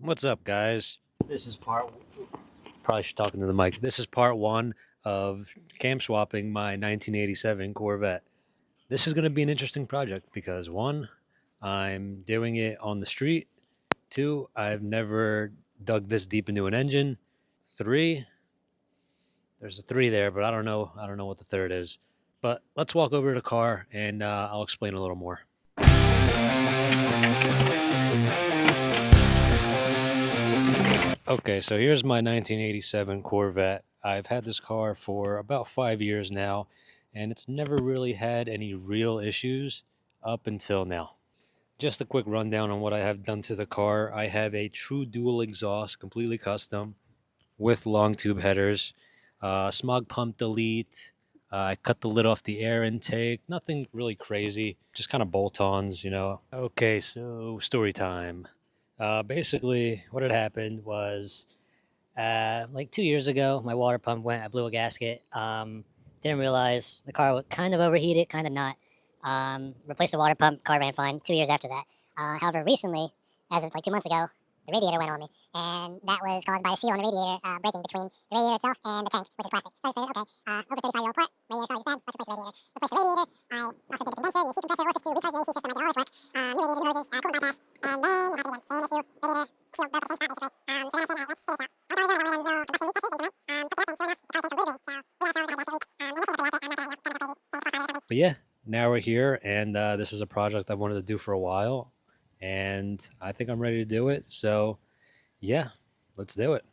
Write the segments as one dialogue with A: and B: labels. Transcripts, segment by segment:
A: What's up, guys? This is probably should talk into the mic. This is part one of cam swapping my 1987 Corvette. This is going to be an interesting project because one, I'm doing it on the street. Two, I've never dug this deep into an engine. Three, there's a three there, but I don't know. I don't know what the third is. But let's walk over to the car and I'll explain a little more. Okay, so here's my 1987 Corvette. I've had this car for about 5 years now, and it's never really had any real issues up until now. Just a quick rundown on what I have done to the car. I have a true dual exhaust, completely custom, with long tube headers, smog pump delete. I cut the lid off the air intake. Nothing really crazy, just kind of bolt-ons, you know. Okay, so story time. Basically, what had happened was like 2 years ago, my water pump went. I blew a gasket. Didn't realize the car was kind of overheated, kind of not. Replaced the water pump. Car ran fine. 2 years after that. However, recently, as of like 2 months ago, the radiator went on me, and that was caused by a seal on the radiator breaking between the radiator itself and the tank, which is plastic. So I just figured, okay, over 35-year-old part, radiator's probably just bad. Let's replace the radiator. Replace the radiator. I also did the condenser, the AC compressor, orifice tube, recharge the AC system. I did all this work. New radiator, new hoses, coolant bypass, and then it happened again. Same issue. Radiator seal broke at the same spot, basically. So then I said, all right, let's figure this out. I'll go no combustion leak tested, so you can put that in, sure enough, the car changed from blue to green. So we also had a gasket leak. And we're looking at the reactor. I'm not going to, crazy. But yeah, now we're here, and this is a project I've wanted to do for a while, and I think I'm ready to do it. So yeah, let's do it.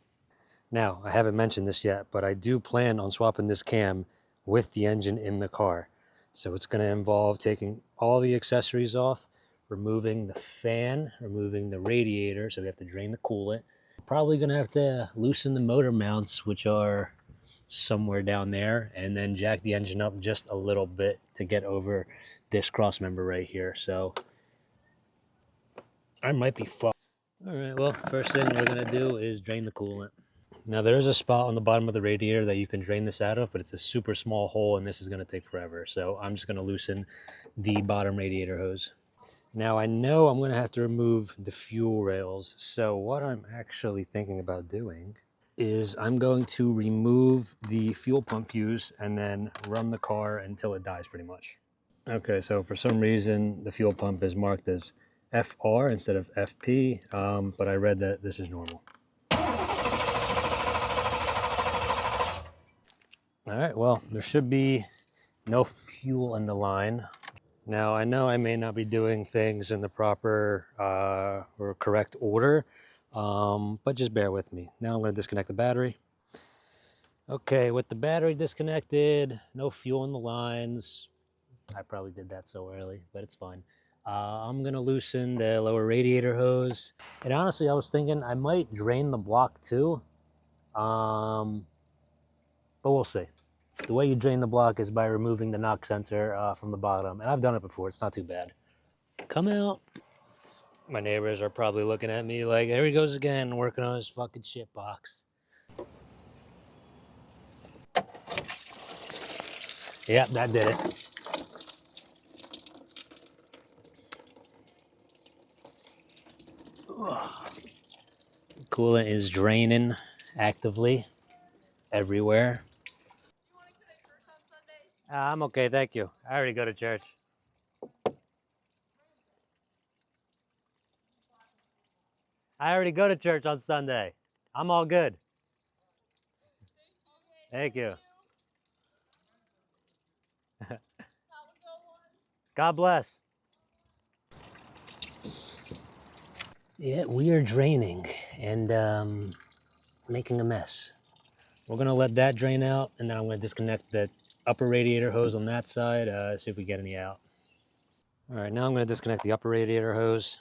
A: Now, I haven't mentioned this yet, but I do plan on swapping this cam with the engine in the car. So it's going to involve taking all the accessories off, removing the fan, removing the radiator, so we have to drain the coolant. Probably going to have to loosen the motor mounts, which are somewhere down there, and then jack the engine up just a little bit to get over this cross member right here. So I might be fucked. All right, well, first thing we're going to do is drain the coolant. Now, there is a spot on the bottom of the radiator that you can drain this out of, but it's a super small hole, and this is going to take forever. So I'm just going to loosen the bottom radiator hose. Now, I know I'm going to have to remove the fuel rails. So what I'm actually thinking about doing is I'm going to remove the fuel pump fuse and then run the car until it dies, pretty much. Okay, so for some reason, the fuel pump is marked as FR instead of FP, but I read that this is normal. All right, well, there should be no fuel in the line. Now, I know I may not be doing things in the proper or correct order, but just bear with me. Now I'm going to disconnect the battery. Okay, with the battery disconnected, no fuel in the lines. I probably did that so early, but it's fine. I'm going to loosen the lower radiator hose. And honestly, I was thinking I might drain the block too, but we'll see. The way you drain the block is by removing the knock sensor from the bottom. And I've done it before. It's not too bad. Come out. My neighbors are probably looking at me like, there he goes again, working on his fucking shit box. Yep, that did it. Coolant is draining actively everywhere.
B: You want to connect church on Sunday?
A: I'm okay, thank you. I already go to church. I already go to church on Sunday. I'm all good. Thank you. God bless. Yeah, we are draining and making a mess. We're gonna let that drain out, and then I'm gonna disconnect the upper radiator hose on that side, see if we get any out. All right, now I'm gonna disconnect the upper radiator hose.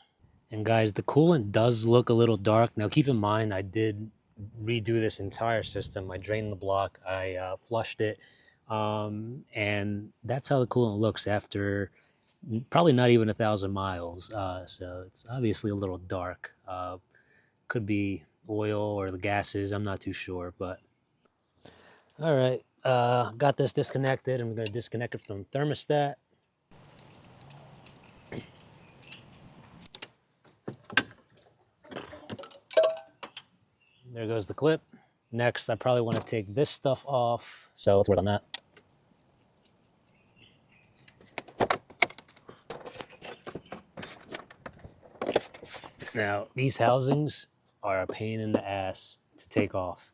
A: And guys, the coolant does look a little dark. Now keep in mind, I did redo this entire system. I drained the block, I flushed it, and that's how the coolant looks after probably not even 1,000 miles. So it's obviously a little dark. Could be oil or the gases, I'm not too sure, but. All right, got this disconnected. I'm gonna disconnect it from the thermostat. There goes the clip. Next, I probably want to take this stuff off. So let's work on that. Now, these housings are a pain in the ass to take off.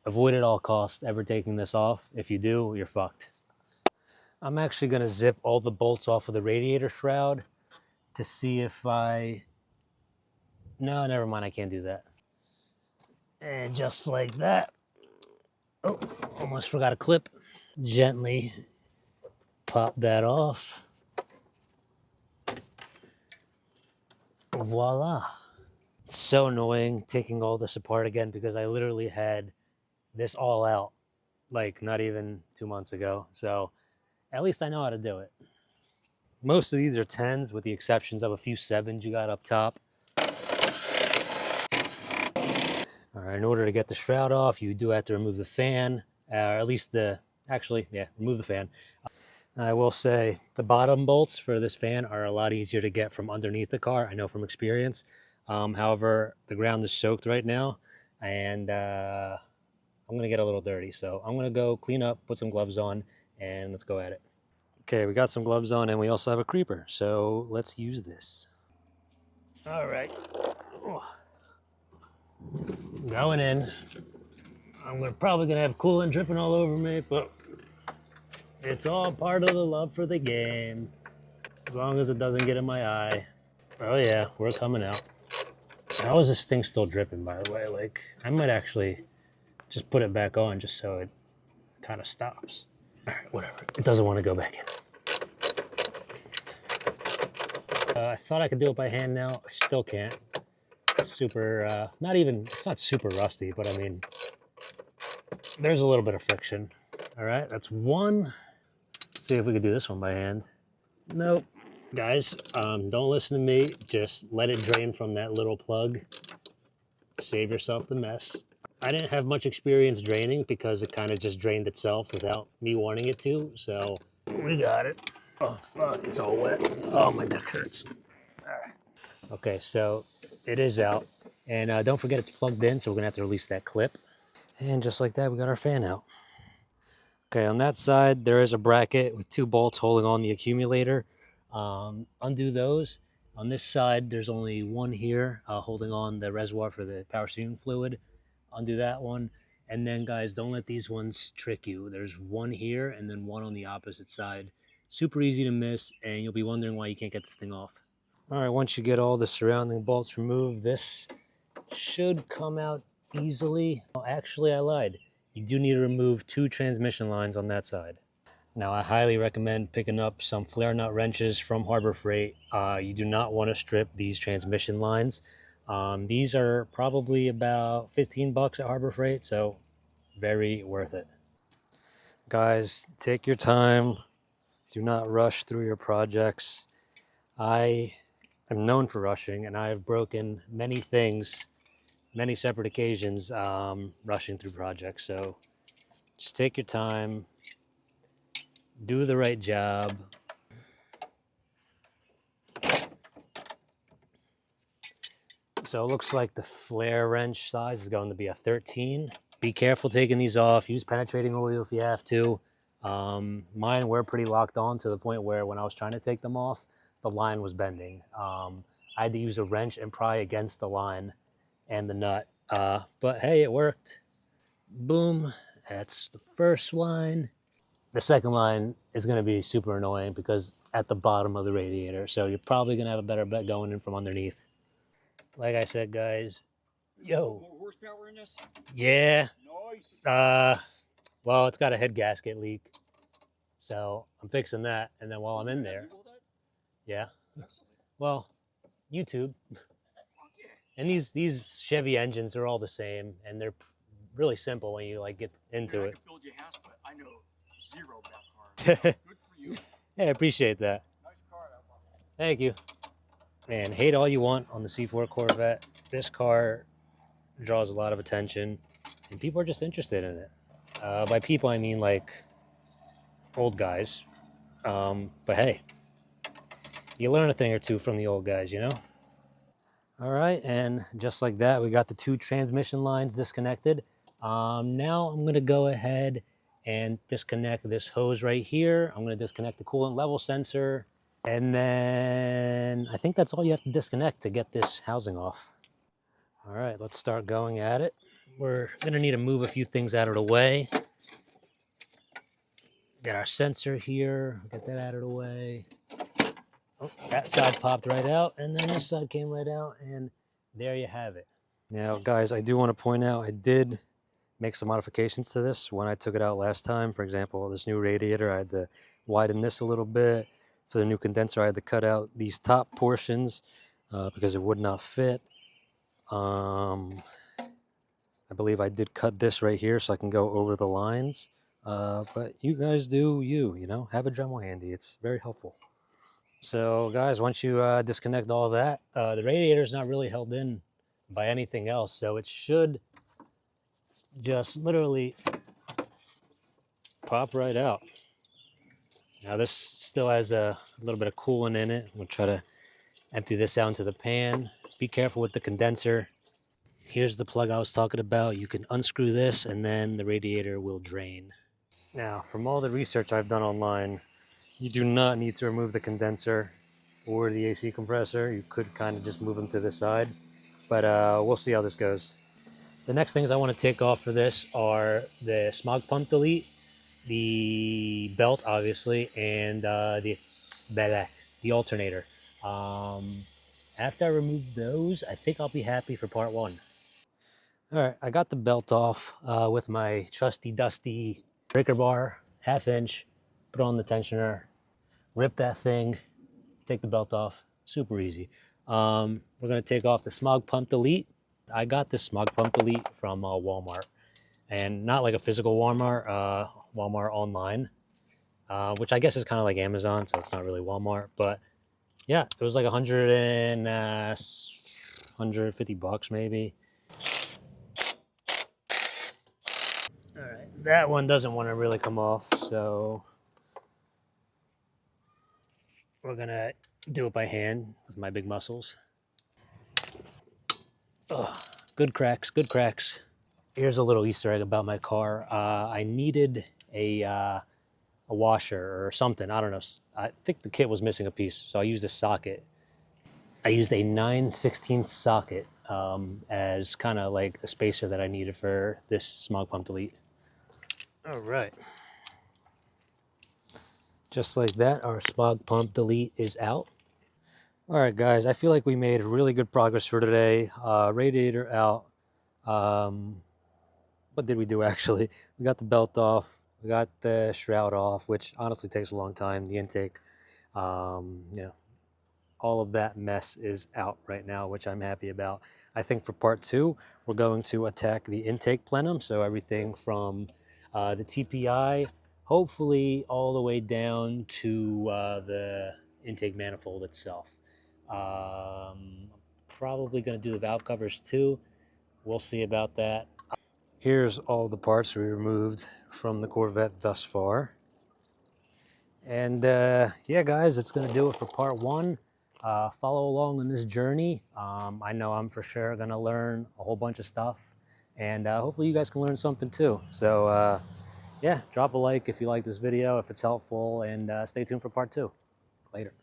A: Avoid at all costs ever taking this off. If you do, you're fucked. I'm actually going to zip all the bolts off of the radiator shroud to see if I... No, never mind, I can't do that. And just like that. Oh, almost forgot a clip. Gently pop that off. Voila. It's so annoying taking all this apart again because I literally had this all out like not even 2 months ago. So at least I know how to do it. Most of these are 10s with the exceptions of a few 7s you got up top. All right, in order to get the shroud off, you do have to remove the fan, or at least remove the fan. I will say the bottom bolts for this fan are a lot easier to get from underneath the car, I know from experience. However, the ground is soaked right now, and I'm going to get a little dirty. So I'm going to go clean up, put some gloves on, and let's go at it. Okay, we got some gloves on, and we also have a creeper. So let's use this. All right. Going in. I'm probably going to have coolant dripping all over me, but it's all part of the love for the game. As long as it doesn't get in my eye. Oh yeah, we're coming out. How is this thing still dripping, by the way? Like, I might actually just put it back on just so it kind of stops. All right, whatever. It doesn't want to go back in. I thought I could do it by hand now. I still can't. It's super, it's not super rusty, but I mean, there's a little bit of friction. All right, that's one. Let's see if we could do this one by hand. Nope. Guys, don't listen to me. Just let it drain from that little plug. Save yourself the mess. I didn't have much experience draining because it kind of just drained itself without me wanting it to. So we got it. Oh, fuck, it's all wet. Oh, my neck hurts. All right. Okay, so it is out. And don't forget it's plugged in, so we're going to have to release that clip. And just like that, we got our fan out. Okay, on that side, there is a bracket with 2 bolts holding on the accumulator. Undo those. On this side, there's only one here holding on the reservoir for the power steering fluid. Undo that one. And then, guys, don't let these ones trick you. There's one here and then one on the opposite side. Super easy to miss, and you'll be wondering why you can't get this thing off. All right, once you get all the surrounding bolts removed, this should come out easily. Oh, actually, I lied. You do need to remove 2 transmission lines on that side. Now, I highly recommend picking up some flare nut wrenches from Harbor Freight. You do not want to strip these transmission lines. These are probably about 15 bucks at Harbor Freight, so very worth it. Guys, take your time. Do not rush through your projects. I am known for rushing, and I have broken many things, many separate occasions, rushing through projects. So just take your time. Do the right job. So it looks like the flare wrench size is going to be a 13. Be careful taking these off. Use penetrating oil if you have to. Mine were pretty locked on to the point where when I was trying to take them off, the line was bending. I had to use a wrench and pry against the line and the nut. But hey, it worked. Boom. That's the first line. The second line is going to be super annoying because it's at the bottom of the radiator. So you're probably going to have a better bet going in from underneath. Like I said, guys, yo.
C: More horsepower in this?
A: Yeah.
C: Nice.
A: Well, it's got a head gasket leak. So I'm fixing that. And then while I'm in there. Yeah.
C: Excellent.
A: Well, YouTube. And these Chevy engines are all the same. And they're really simple when you like get into it.
C: I could build you a house, but I know zero about cars. Good for you.
A: Yeah, I appreciate that.
C: Nice car, that one.
A: Thank you. Man, hate all you want on the C4 Corvette. This car draws a lot of attention, and people are just interested in it. By people, I mean like old guys. But hey, you learn a thing or two from the old guys, you know? All right, and just like that, we got the 2 transmission lines disconnected. Now I'm gonna go ahead and disconnect this hose right here. I'm gonna disconnect the coolant level sensor, and then I think that's all you have to disconnect to get this housing off. All right, let's start going at it. We're gonna need to move a few things out of the way. Get our sensor here, get that out of the way. Oh, that side popped right out, and then this side came right out, and there you have it. Now, guys, I do want to point out I did make some modifications to this when I took it out last time. For example, this new radiator, I had to widen this a little bit. For the new condenser, I had to cut out these top portions because it would not fit. I believe I did cut this right here so I can go over the lines. But you guys do you know, have a Dremel handy. It's very helpful. So, guys, once you disconnect all that, the radiator is not really held in by anything else. So it should just literally pop right out. Now this still has a little bit of coolant in it. We'll try to empty this out into the pan. Be careful with the condenser. Here's the plug I was talking about. You can unscrew this and then the radiator will drain. Now, from all the research I've done online, you do not need to remove the condenser or the AC compressor. You could kind of just move them to the side, but we'll see how this goes. The next things I want to take off for this are the smog pump delete, the belt, obviously, and the alternator. After I remove those, I think I'll be happy for part 1. All right, I got the belt off with my trusty dusty breaker bar, 1/2 inch, put on the tensioner, rip that thing, take the belt off, super easy. We're gonna take off the smog pump delete. I got this smog pump delete from Walmart, and not like a physical Walmart, Walmart online, which I guess is kind of like Amazon, so it's not really Walmart, but yeah, it was like 150 bucks maybe. All right, that one doesn't want to really come off, so we're gonna do it by hand with my big muscles. Ugh, good cracks, good cracks. Here's a little Easter egg about my car. I needed a washer or something. I don't know. I think the kit was missing a piece, so I used a socket. I used a 9/16 socket as kind of like a spacer that I needed for this smog pump delete. All right. Just like that, our smog pump delete is out. All right, guys, I feel like we made really good progress for today. Radiator out. What did we do actually? We got the belt off. We got the shroud off, which honestly takes a long time. The intake, you know, all of that mess is out right now, which I'm happy about. I think for part 2, we're going to attack the intake plenum. So everything from the TPI, hopefully all the way down to the intake manifold itself. Probably going to do the valve covers too. We'll see about that. Here's all the parts we removed from the Corvette thus far. And yeah, guys, that's going to do it for part 1. Follow along on this journey. I know I'm for sure going to learn a whole bunch of stuff. And hopefully you guys can learn something too. So yeah, drop a like if you like this video, if it's helpful, and stay tuned for part 2. Later.